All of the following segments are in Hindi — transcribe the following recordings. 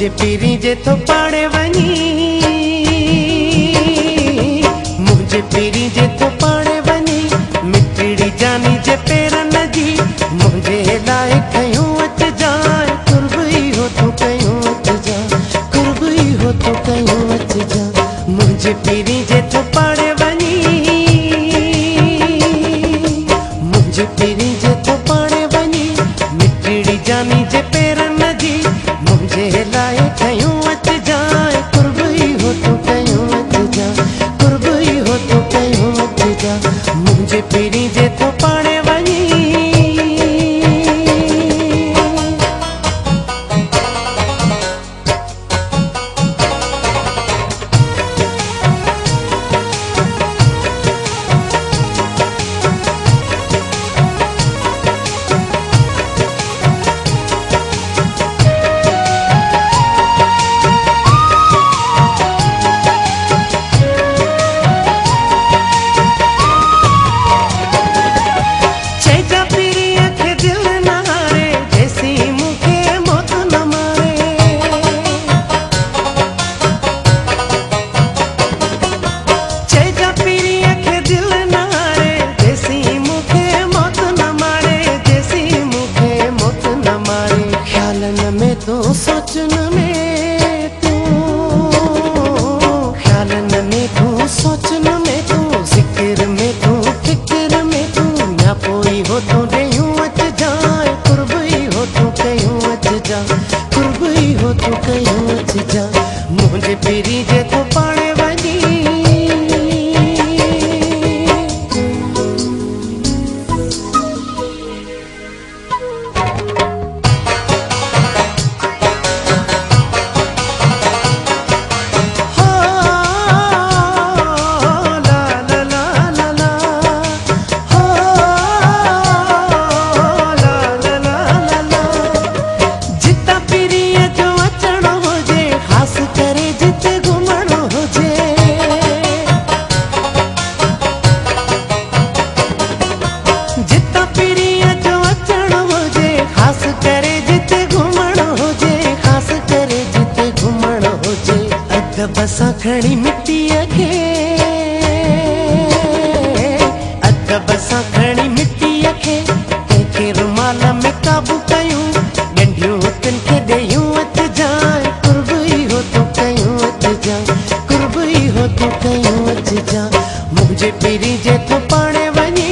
मुझे पीरी जे तो पाड़े वनी, मुझे पीरी जे तो पाड़े वनी, मिटड़ी जानी जे पेरन जी, मुझे लाए कयूं अच जाए, कुर्बई हो तो कयूं अच जा, कुर्बई हो तो कयूं अच जा, मुझे पीरी जे तो पाड़े वनी, मुझे पीरी जे तो पाड़े वनी, मिटड़ी जानी जे पेरन जी, मुझे लाए कयूं अच जाए, कुर्बई हो तो कयूं अच जा, कुर्बई हो तो कयूं अच जा, मुझे पीरी जे तो पाड़े वनी। सोचन में तू, ख्यालन में तू, सोचन में तू, जिक्र में तू, फिक्र में तू, ना कोई हो तो नहीं अच जाए, कुर्बई हो तो कयूं अच जा, कुर्बई हो तो कयूं अच जा, मुझे पीरी जे तो पाड़े वनी। बसा खड़ी मिट्टी के, अध बसा खड़ी मिट्टी के, के रुमाल में काबू कयूं, गंढियों तिन के देयूं अच जाए, कुर्बई हो तो कयूं अच जा, कुर्बई हो तो कयूं अच जा, मुझे पीरी जे तो पाड़े वनी।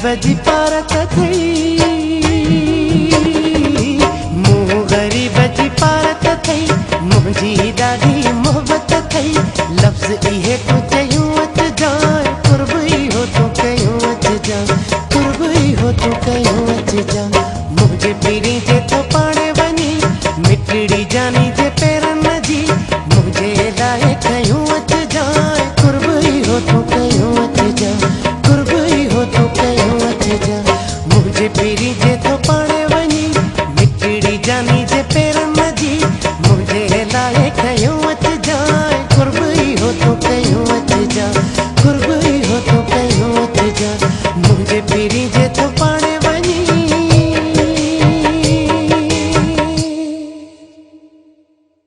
बजी पारत थई, मूं गरीब जी पारत थई, मुझी ॾाढी मोहब्बत थई, लफ्ज़ इहे तो चयूं अच जाए, कुर्बई हो तो कयूं अच जा, कुर्बई हो तो कयूं अच जा, मुझे पीरी जे तो पाड़े वनी, मिटड़ी जानी जे पेरन जी, मुझे लाए कयूं अच